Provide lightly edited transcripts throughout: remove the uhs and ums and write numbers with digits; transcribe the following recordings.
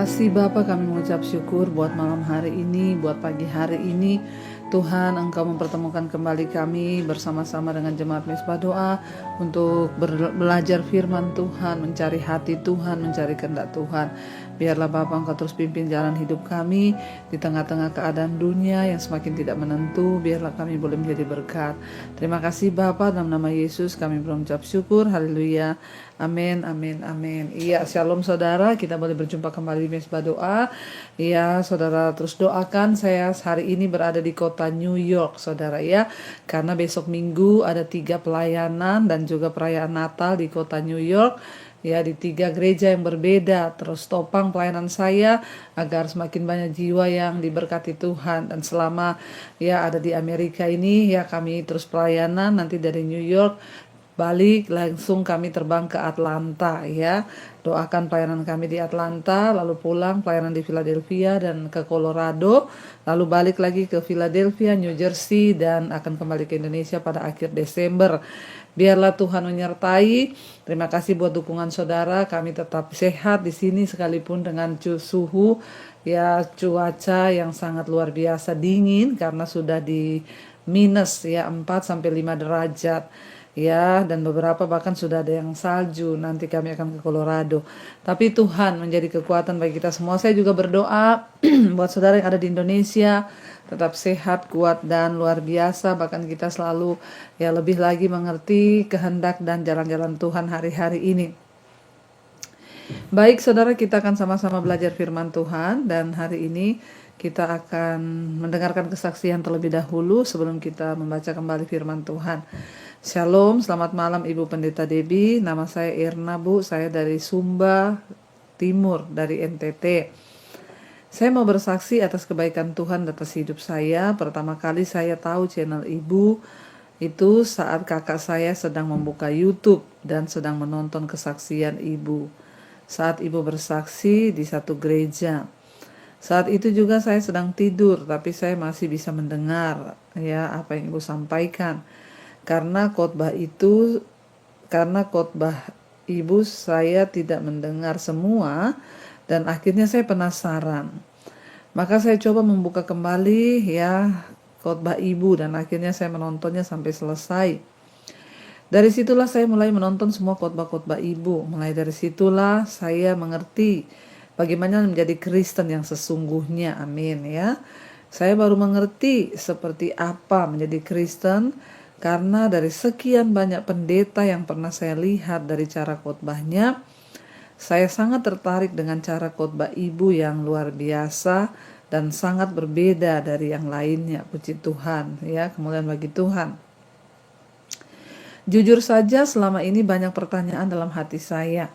kasih Bapa, kami mengucap syukur buat malam hari ini, buat pagi hari ini. Tuhan, Engkau mempertemukan kembali kami bersama-sama dengan jemaat Mesbah Doa untuk belajar firman Tuhan, mencari hati Tuhan, mencari kehendak Tuhan. Biarlah Bapa Engkau terus pimpin jalan hidup kami di tengah-tengah keadaan dunia yang semakin tidak menentu. Biarlah kami boleh menjadi berkat. Terima kasih Bapa, dalam nama Yesus kami berucap syukur. Haleluya. Amin, amin, amin. Iya, shalom saudara, kita boleh berjumpa kembali di Mesbah Doa. Iya, saudara terus doakan, saya hari ini berada di kota New York, saudara ya. Karena besok minggu ada 3 pelayanan dan juga perayaan Natal di kota New York. Ya, di 3 gereja yang berbeda. Terus topang pelayanan saya agar semakin banyak jiwa yang diberkati Tuhan. Dan selama ya ada di Amerika ini, ya kami terus pelayanan nanti dari New York balik langsung kami terbang ke Atlanta ya. Doakan pelayanan kami di Atlanta, lalu pulang pelayanan di Philadelphia dan ke Colorado, lalu balik lagi ke Philadelphia, New Jersey, dan akan kembali ke Indonesia pada akhir Desember. Biarlah Tuhan menyertai. Terima kasih buat dukungan saudara. Kami tetap sehat di sini sekalipun dengan suhu ya cuaca yang sangat luar biasa dingin karena sudah di minus ya 4 sampai 5 derajat. Ya, dan beberapa bahkan sudah ada yang salju. Nanti kami akan ke Colorado. Tapi Tuhan menjadi kekuatan bagi kita semua. Saya juga berdoa buat saudara yang ada di Indonesia, tetap sehat, kuat, dan luar biasa. Bahkan kita selalu ya lebih lagi mengerti kehendak dan jalan-jalan Tuhan hari-hari ini. Baik saudara, kita akan sama-sama belajar firman Tuhan. Dan hari ini kita akan mendengarkan kesaksian terlebih dahulu sebelum kita membaca kembali firman Tuhan. Shalom, selamat malam Ibu Pendeta Debbie. Nama saya Irna Bu, saya dari Sumba Timur, dari NTT. Saya mau bersaksi atas kebaikan Tuhan atas hidup saya. Pertama kali saya tahu channel Ibu itu saat kakak saya sedang membuka YouTube dan sedang menonton kesaksian Ibu. Saat Ibu bersaksi di satu gereja. Saat itu juga saya sedang tidur, tapi saya masih bisa mendengar ya apa yang Ibu sampaikan. Karena khotbah Ibu saya tidak mendengar semua dan akhirnya saya penasaran. Maka saya coba membuka kembali ya khotbah Ibu dan akhirnya saya menontonnya sampai selesai. Dari situlah saya mulai menonton semua khotbah-khotbah Ibu. Mulai dari situlah saya mengerti bagaimana menjadi Kristen yang sesungguhnya. Amin ya. Saya baru mengerti seperti apa menjadi Kristen karena dari sekian banyak pendeta yang pernah saya lihat dari cara khotbahnya, saya sangat tertarik dengan cara khotbah Ibu yang luar biasa dan sangat berbeda dari yang lainnya. Puji Tuhan ya, kemuliaan bagi Tuhan. Jujur saja selama ini banyak pertanyaan dalam hati saya.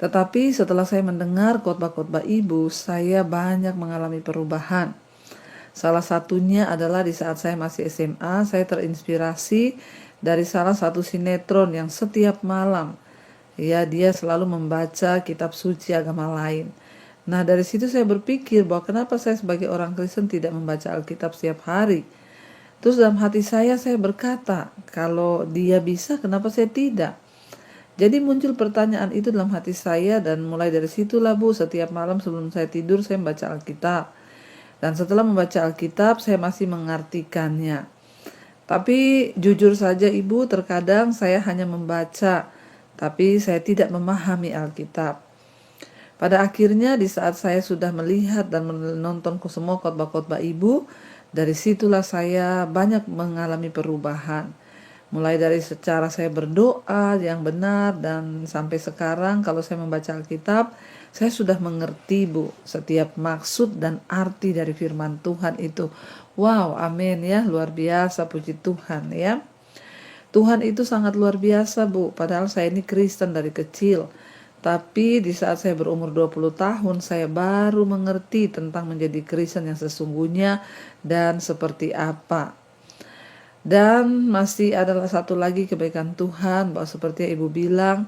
Tetapi setelah saya mendengar khotbah-khotbah Ibu, saya banyak mengalami perubahan. Salah satunya adalah di saat saya masih SMA, saya terinspirasi dari salah satu sinetron yang setiap malam ya dia selalu membaca kitab suci agama lain. Nah, dari situ saya berpikir bahwa kenapa saya sebagai orang Kristen tidak membaca Alkitab setiap hari. Terus dalam hati saya berkata, kalau dia bisa, kenapa saya tidak? Jadi muncul pertanyaan itu dalam hati saya dan mulai dari situlah Bu, setiap malam sebelum saya tidur saya membaca Alkitab. Dan setelah membaca Alkitab saya masih mengartikannya. Tapi jujur saja Ibu, terkadang saya hanya membaca, tapi saya tidak memahami Alkitab. Pada akhirnya di saat saya sudah melihat dan menonton semua khotbah-khotbah Ibu, dari situlah saya banyak mengalami perubahan. Mulai dari secara saya berdoa yang benar dan sampai sekarang kalau saya membaca Alkitab, saya sudah mengerti Bu setiap maksud dan arti dari firman Tuhan itu. Wow, amin ya, luar biasa, puji Tuhan ya. Tuhan itu sangat luar biasa Bu, padahal saya ini Kristen dari kecil. Tapi di saat saya berumur 20 tahun, saya baru mengerti tentang menjadi Kristen yang sesungguhnya dan seperti apa. Dan masih adalah satu lagi kebaikan Tuhan bahwa seperti yang Ibu bilang,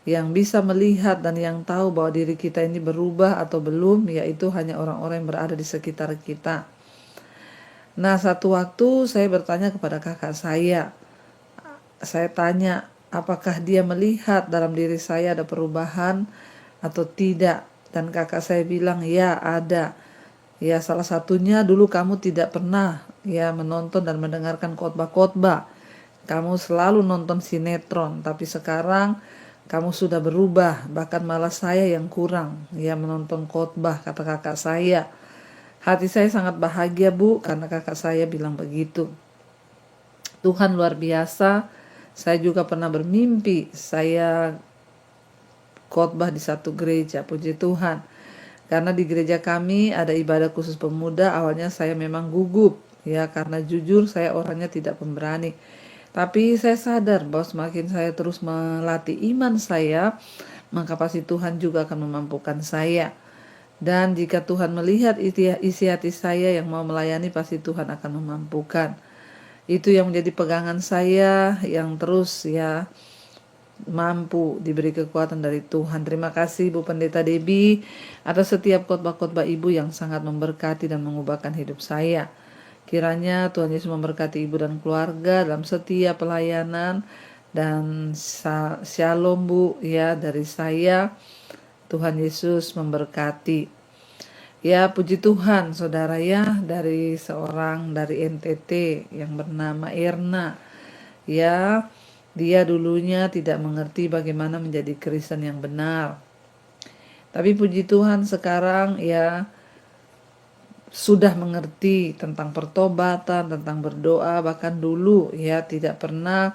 yang bisa melihat dan yang tahu bahwa diri kita ini berubah atau belum, yaitu hanya orang-orang yang berada di sekitar kita. Nah, satu waktu saya bertanya kepada kakak saya. Saya tanya, apakah dia melihat dalam diri saya ada perubahan atau tidak? Dan kakak saya bilang, ya ada. Ya salah satunya dulu kamu tidak pernah ya menonton dan mendengarkan khotbah-khotbah. Kamu selalu nonton sinetron, tapi sekarang kamu sudah berubah, bahkan malah saya yang kurang ya menonton khotbah, kata kakak saya. Hati saya sangat bahagia, Bu, karena kakak saya bilang begitu. Tuhan luar biasa. Saya juga pernah bermimpi saya khotbah di satu gereja, puji Tuhan. Karena di gereja kami ada ibadah khusus pemuda, awalnya saya memang gugup ya, karena jujur saya orangnya tidak pemberani. Tapi saya sadar bahwa semakin saya terus melatih iman saya, maka pasti Tuhan juga akan memampukan saya. Dan jika Tuhan melihat isi hati saya yang mau melayani, pasti Tuhan akan memampukan. Itu yang menjadi pegangan saya yang terus ya mampu diberi kekuatan dari Tuhan. Terima kasih Bu Pendeta Debbie atas setiap khotbah-khotbah Ibu yang sangat memberkati dan mengubahkan hidup saya. Kiranya Tuhan Yesus memberkati Ibu dan keluarga dalam setiap pelayanan, dan shalom Bu ya dari saya. Tuhan Yesus memberkati. Ya puji Tuhan saudara ya, dari seorang dari NTT yang bernama Erna. Ya, dia dulunya tidak mengerti bagaimana menjadi Kristen yang benar. Tapi puji Tuhan sekarang ya sudah mengerti tentang pertobatan, tentang berdoa. Bahkan dulu ya tidak pernah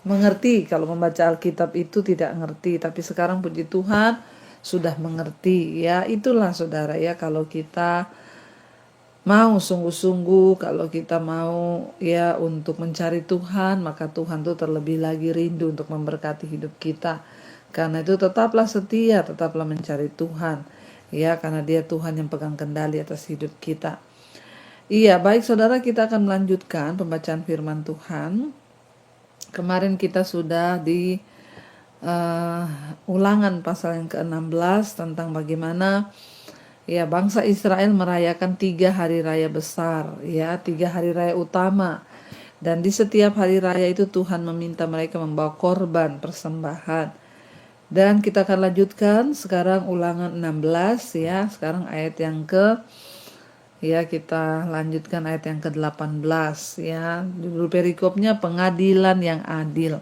mengerti, kalau membaca Alkitab itu tidak ngerti. Tapi sekarang puji Tuhan sudah mengerti ya. Itulah saudara ya, kalau kita mau sungguh-sungguh, kalau kita mau ya untuk mencari Tuhan, maka Tuhan tuh terlebih lagi rindu untuk memberkati hidup kita. Karena itu tetaplah setia, tetaplah mencari Tuhan ya, karena Dia Tuhan yang pegang kendali atas hidup kita. Iya, baik saudara, kita akan melanjutkan pembacaan firman Tuhan. Kemarin kita sudah di Ulangan pasal yang ke-16 tentang bagaimana ya bangsa Israel merayakan 3 hari raya besar ya, 3 hari raya utama. Dan di setiap hari raya itu Tuhan meminta mereka membawa korban persembahan. Dan kita akan lanjutkan sekarang Ulangan 16 ya. Sekarang ayat yang kita lanjutkan ayat yang ke-18 ya. Judul perikopnya pengadilan yang adil.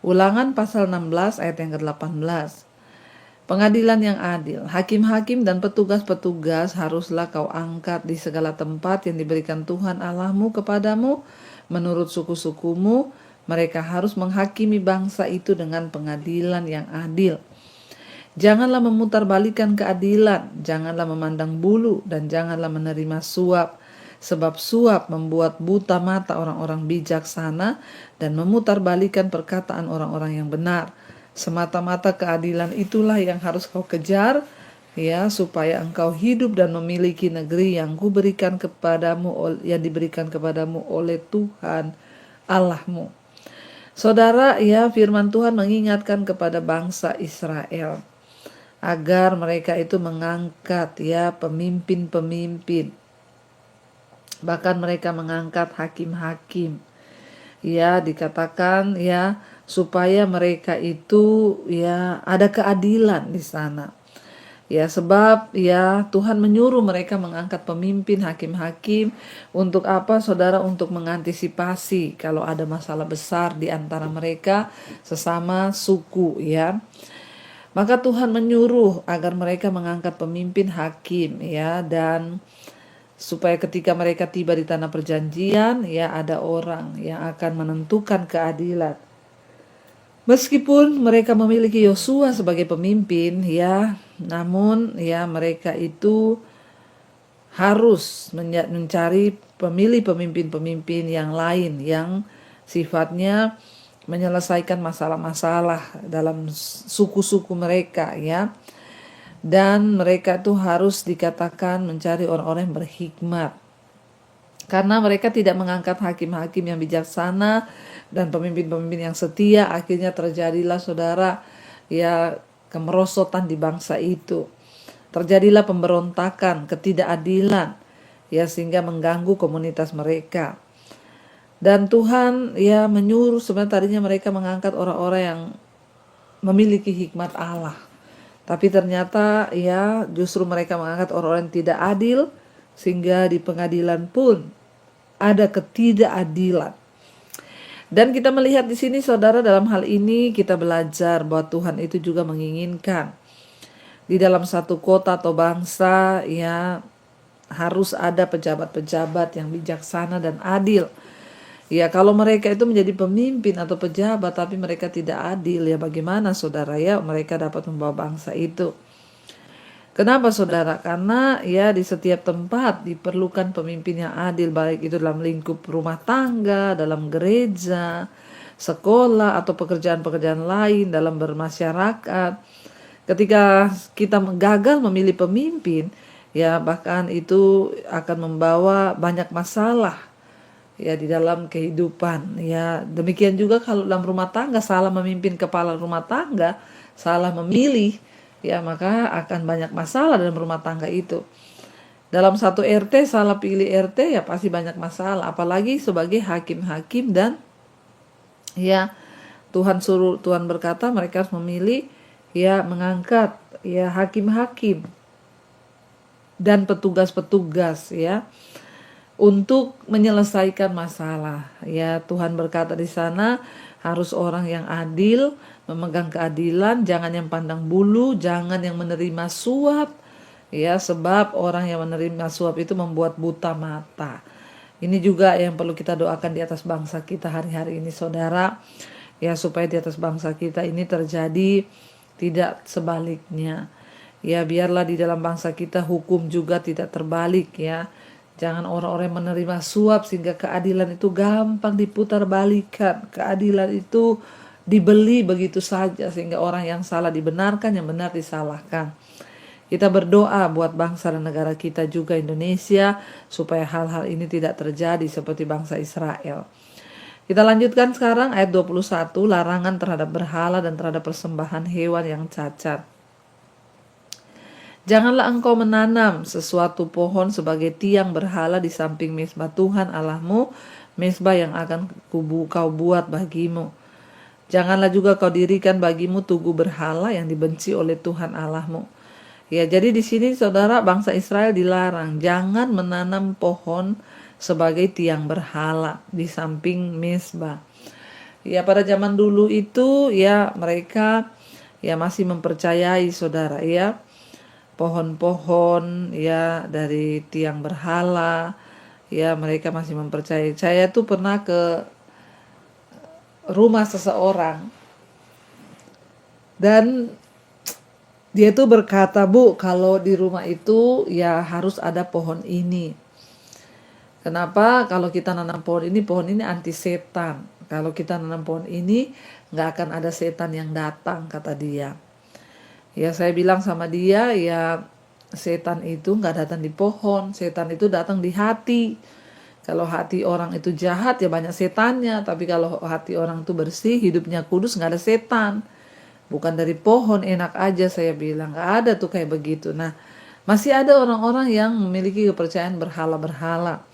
Ulangan pasal 16 ayat yang ke-18. Pengadilan yang adil. Hakim-hakim dan petugas-petugas haruslah kau angkat di segala tempat yang diberikan Tuhan Allahmu kepadamu menurut suku-sukumu. Mereka harus menghakimi bangsa itu dengan pengadilan yang adil. Janganlah memutarbalikan keadilan, janganlah memandang bulu, dan janganlah menerima suap. Sebab suap membuat buta mata orang-orang bijaksana dan memutarbalikan perkataan orang-orang yang benar. Semata-mata keadilan itulah yang harus kau kejar, ya, supaya engkau hidup dan memiliki negeri yang kuberikan kepadamu, yang diberikan kepadamu oleh Tuhan Allahmu. Saudara, ya, firman Tuhan mengingatkan kepada bangsa Israel agar mereka itu mengangkat ya pemimpin-pemimpin. Bahkan mereka mengangkat hakim-hakim. Ya, dikatakan ya supaya mereka itu ya ada keadilan di sana. Ya, sebab ya Tuhan menyuruh mereka mengangkat pemimpin, hakim-hakim untuk apa saudara? Untuk mengantisipasi kalau ada masalah besar di antara mereka sesama suku ya. Maka Tuhan menyuruh agar mereka mengangkat pemimpin hakim ya, dan supaya ketika mereka tiba di tanah perjanjian ya ada orang yang akan menentukan keadilan. Meskipun mereka memiliki Yosua sebagai pemimpin ya, namun ya mereka itu harus mencari pemilih pemimpin-pemimpin yang lain yang sifatnya menyelesaikan masalah-masalah dalam suku-suku mereka ya. Dan mereka itu harus dikatakan mencari orang-orang yang berhikmat. Karena mereka tidak mengangkat hakim-hakim yang bijaksana dan pemimpin-pemimpin yang setia, akhirnya terjadilah saudara ya kemerosotan di bangsa itu. Terjadilah pemberontakan, ketidakadilan ya, sehingga mengganggu komunitas mereka. Dan Tuhan ya menyuruh, sebenarnya tadinya mereka mengangkat orang-orang yang memiliki hikmat Allah. Tapi ternyata ya justru mereka mengangkat orang-orang yang tidak adil, sehingga di pengadilan pun ada ketidakadilan. Dan kita melihat di sini saudara, dalam hal ini kita belajar bahwa Tuhan itu juga menginginkan di dalam satu kota atau bangsa ya harus ada pejabat-pejabat yang bijaksana dan adil. Ya kalau mereka itu menjadi pemimpin atau pejabat tapi mereka tidak adil, ya bagaimana saudara ya mereka dapat membawa bangsa itu. Kenapa saudara? Karena ya di setiap tempat diperlukan pemimpin yang adil, baik itu dalam lingkup rumah tangga, dalam gereja, sekolah, atau pekerjaan-pekerjaan lain dalam bermasyarakat. Ketika kita gagal memilih pemimpin, ya bahkan itu akan membawa banyak masalah ya di dalam kehidupan. Ya demikian juga kalau dalam rumah tangga, salah memimpin kepala rumah tangga, salah memilih, ya maka akan banyak masalah dalam rumah tangga itu. Dalam satu RT salah pilih RT ya pasti banyak masalah, apalagi sebagai hakim-hakim. Dan ya Tuhan berkata mereka harus memilih ya mengangkat ya hakim-hakim dan petugas-petugas ya untuk menyelesaikan masalah. Ya Tuhan berkata di sana harus orang yang adil, memegang keadilan, jangan yang pandang bulu, jangan yang menerima suap. Ya, sebab orang yang menerima suap itu membuat buta mata. Ini juga yang perlu kita doakan di atas bangsa kita hari-hari ini saudara. Ya supaya di atas bangsa kita ini terjadi tidak sebaliknya. Ya biarlah di dalam bangsa kita hukum juga tidak terbalik ya. Jangan orang-orang menerima suap sehingga keadilan itu gampang diputar balikan. Keadilan itu dibeli begitu saja sehingga orang yang salah dibenarkan, yang benar disalahkan. Kita berdoa buat bangsa dan negara kita juga Indonesia supaya hal-hal ini tidak terjadi seperti bangsa Israel. Kita lanjutkan sekarang ayat 21, larangan terhadap berhala dan terhadap persembahan hewan yang cacat. Janganlah engkau menanam sesuatu pohon sebagai tiang berhala di samping mezbah Tuhan Allahmu, mezbah yang akan kau buat bagimu. Janganlah juga kau dirikan bagimu tugu berhala yang dibenci oleh Tuhan Allahmu. Ya, jadi di sini saudara bangsa Israel dilarang jangan menanam pohon sebagai tiang berhala di samping mezbah. Ya pada zaman dulu itu ya mereka ya masih mempercayai saudara ya pohon-pohon ya dari tiang berhala, ya mereka masih mempercayai. Saya tuh pernah ke rumah seseorang dan dia tuh berkata, "Bu, kalau di rumah itu ya harus ada pohon ini. Kenapa? Kalau kita nanam pohon ini anti setan. Kalau kita nanam pohon ini nggak akan ada setan yang datang," kata dia. Ya saya bilang sama dia, ya setan itu nggak datang di pohon, setan itu datang di hati. Kalau hati orang itu jahat ya banyak setannya, tapi kalau hati orang itu bersih, hidupnya kudus, nggak ada setan. Bukan dari pohon, enak aja saya bilang, nggak ada tuh kayak begitu. Nah masih ada orang-orang yang memiliki kepercayaan berhala-berhala.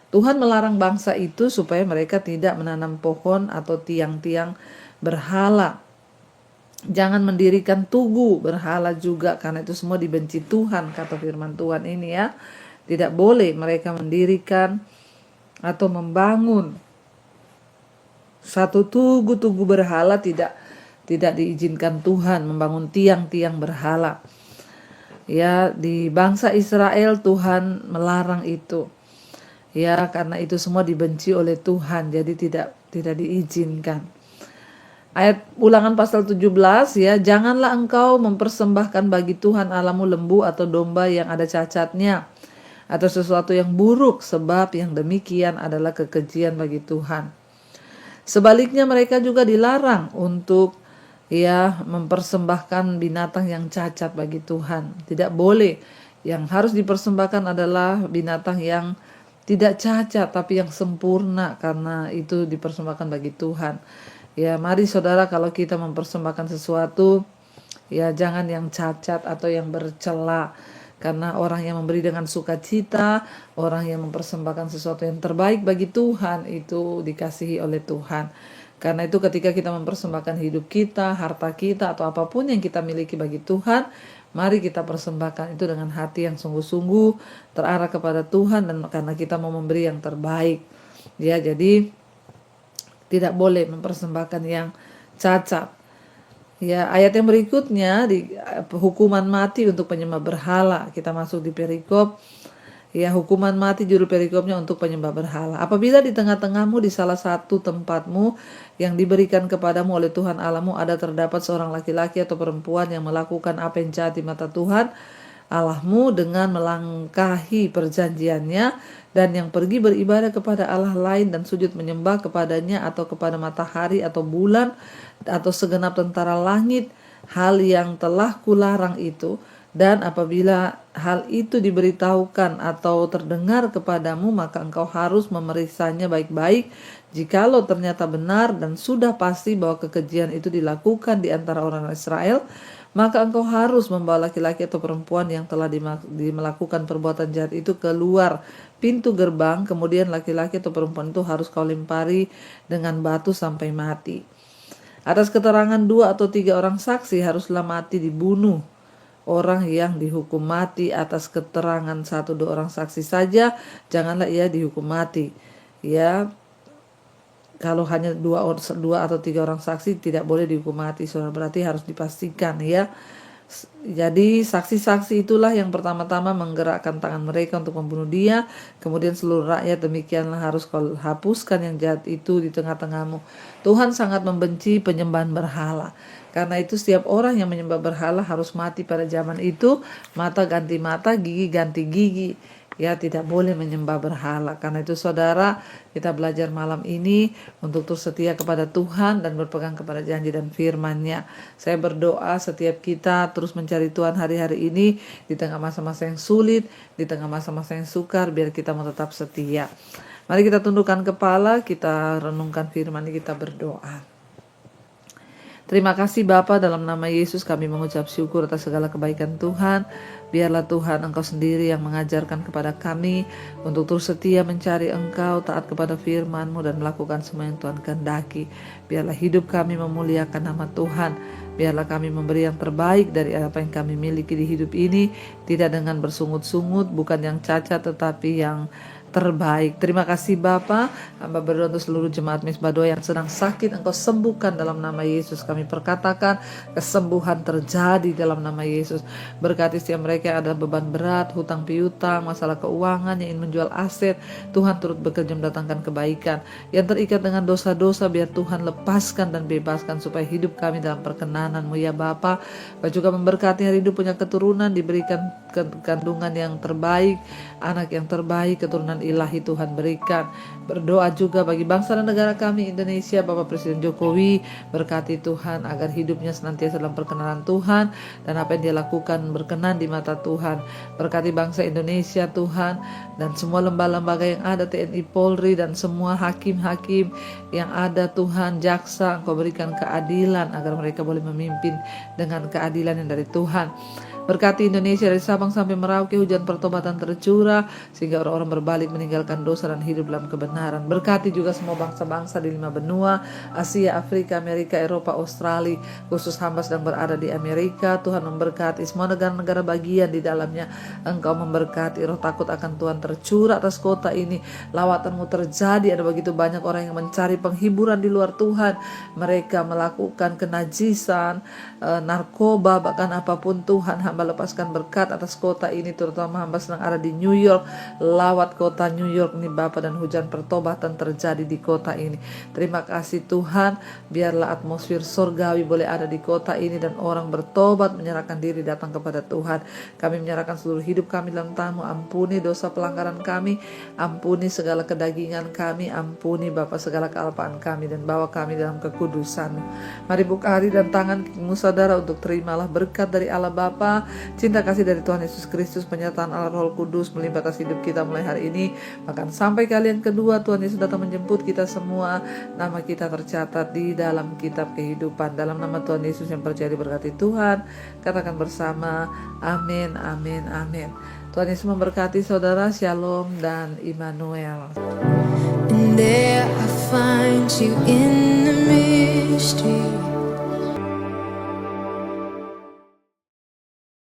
Tuhan melarang bangsa itu supaya mereka tidak menanam pohon atau tiang-tiang berhala. Jangan mendirikan tugu berhala juga, karena itu semua dibenci Tuhan, kata firman Tuhan ini ya. Tidak boleh mereka mendirikan atau membangun satu tugu berhala, tidak diizinkan Tuhan membangun tiang-tiang berhala. Ya, di bangsa Israel Tuhan melarang itu. Ya, karena itu semua dibenci oleh Tuhan, jadi tidak diizinkan. Ayat Ulangan pasal 17 ya, janganlah engkau mempersembahkan bagi Tuhan Allahmu lembu atau domba yang ada cacatnya atau sesuatu yang buruk, sebab yang demikian adalah kekejian bagi Tuhan. Sebaliknya mereka juga dilarang untuk ya mempersembahkan binatang yang cacat bagi Tuhan. Tidak boleh. Yang harus dipersembahkan adalah binatang yang tidak cacat tapi yang sempurna, karena itu dipersembahkan bagi Tuhan. Ya mari saudara, kalau kita mempersembahkan sesuatu ya jangan yang cacat atau yang bercela. Karena orang yang memberi dengan sukacita, orang yang mempersembahkan sesuatu yang terbaik bagi Tuhan, itu dikasihi oleh Tuhan. Karena itu ketika kita mempersembahkan hidup kita, harta kita, atau apapun yang kita miliki bagi Tuhan, mari kita persembahkan itu dengan hati yang sungguh-sungguh terarah kepada Tuhan, dan karena kita mau memberi yang terbaik. Ya, jadi tidak boleh mempersembahkan yang cacat. Ya, ayat yang berikutnya di hukuman mati untuk penyembah berhala. Kita masuk di perikop. Ya, hukuman mati judul perikopnya untuk penyembah berhala. Apabila di tengah-tengahmu di salah satu tempatmu yang diberikan kepadamu oleh Tuhan Allahmu ada terdapat seorang laki-laki atau perempuan yang melakukan apa yang jahat di mata Tuhan Allahmu dengan melangkahi perjanjiannya dan yang pergi beribadah kepada Allah lain dan sujud menyembah kepadanya atau kepada matahari atau bulan atau segenap tentara langit, hal yang telah kularang itu, dan apabila hal itu diberitahukan atau terdengar kepadamu, maka engkau harus memeriksanya baik-baik. Jikalau ternyata benar dan sudah pasti bahwa kekejian itu dilakukan di antara orang Israel, maka engkau harus membawa laki-laki atau perempuan yang telah melakukan perbuatan jahat itu keluar pintu gerbang, kemudian laki-laki atau perempuan itu harus kau lempari dengan batu sampai mati. Atas keterangan 2 atau 3 orang saksi haruslah mati dibunuh. Orang yang dihukum mati atas keterangan 1-2 orang saksi saja, janganlah ia dihukum mati. Ya, kalau hanya 2 atau 3 orang saksi tidak boleh dihukum mati. Saudara, berarti harus dipastikan ya. Jadi saksi-saksi itulah yang pertama-tama menggerakkan tangan mereka untuk membunuh dia. Kemudian seluruh rakyat demikianlah harus kau hapuskan yang jahat itu di tengah-tengahmu. Tuhan sangat membenci penyembahan berhala. Karena itu setiap orang yang menyembah berhala harus mati pada zaman itu. Mata ganti mata, gigi ganti gigi. Ya, tidak boleh menyembah berhala. Karena itu saudara, kita belajar malam ini untuk terus setia kepada Tuhan dan berpegang kepada janji dan firman-Nya. Saya berdoa setiap kita terus mencari Tuhan hari-hari ini di tengah masa-masa yang sulit, di tengah masa-masa yang sukar, biar kita mau tetap setia. Mari kita tundukkan kepala, kita renungkan firman, kita berdoa. Terima kasih Bapa, dalam nama Yesus kami mengucap syukur atas segala kebaikan Tuhan. Biarlah Tuhan Engkau sendiri yang mengajarkan kepada kami untuk terus setia mencari Engkau, taat kepada firman-Mu dan melakukan semua yang Tuhan kehendaki. Biarlah hidup kami memuliakan nama Tuhan. Biarlah kami memberi yang terbaik dari apa yang kami miliki di hidup ini, tidak dengan bersungut-sungut, bukan yang cacat tetapi yang terbaik. Terima kasih Bapa. Hamba berdoa untuk seluruh jemaat Misbah Doa yang sedang sakit, Engkau sembuhkan dalam nama Yesus. Kami perkatakan kesembuhan terjadi dalam nama Yesus. Berkati setiap mereka yang ada beban berat, hutang piutang, masalah keuangan, yang ingin menjual aset, Tuhan turut bekerja mendatangkan kebaikan. Yang terikat dengan dosa-dosa, biar Tuhan lepaskan dan bebaskan supaya hidup kami dalam perkenan-Mu ya Bapa. Kau juga memberkati hari hidup punya keturunan, diberikan kandungan yang terbaik, anak yang terbaik, keturunan ilahi Tuhan berikan. Berdoa juga bagi bangsa dan negara kami Indonesia, Bapak Presiden Jokowi, berkati Tuhan agar hidupnya senantiasa dalam perkenanan Tuhan dan apa yang dia lakukan berkenan di mata Tuhan. Berkati bangsa Indonesia Tuhan dan semua lembaga-lembaga yang ada, TNI, Polri dan semua hakim-hakim yang ada Tuhan, jaksa, Engkau berikan keadilan agar mereka boleh memimpin dengan keadilan yang dari Tuhan. Berkati Indonesia dari Sabang sampai Merauke, hujan pertobatan tercurah sehingga orang-orang berbalik meninggalkan dosa dan hidup dalam kebenaran. Berkati juga semua bangsa-bangsa di 5 benua, Asia, Afrika, Amerika, Eropa, Australia, khusus hamba sedang berada di Amerika. Tuhan memberkati semua negara-negara bagian di dalamnya. Engkau memberkati, roh takut akan Tuhan tercurah atas kota ini. Lawatan-Mu terjadi, ada begitu banyak orang yang mencari penghiburan di luar Tuhan. Mereka melakukan kenajisan, narkoba, bahkan apapun Tuhan. Hamba lepaskan berkat atas kota ini, terutama hamba sedang ada di New York. Lawat kota New York ini Bapa, dan hujan pertobatan terjadi di kota ini. Terima kasih Tuhan, biarlah atmosfer surgawi boleh ada di kota ini dan orang bertobat, menyerahkan diri datang kepada Tuhan. Kami menyerahkan seluruh hidup kami dalam tangan-Mu. Ampuni dosa pelanggaran kami, ampuni segala kedagingan kami, ampuni Bapa segala kealpaan kami, dan bawa kami dalam kekudusan-Mu. Mari buka hati dan tangan saudara untuk terimalah berkat dari Allah Bapa, bersama. Cinta kasih dari Tuhan Yesus Kristus, penyertaan Allah Roh Kudus melimpah atas hidup kita mulai hari ini, bahkan sampai kalian kedua Tuhan Yesus datang menjemput kita semua. Nama kita tercatat di dalam kitab kehidupan. Dalam nama Tuhan Yesus yang percaya diberkati Tuhan, katakan bersama, amin, amin, amin. Tuhan Yesus memberkati saudara. Shalom dan Immanuel. And there I find you in the mystery.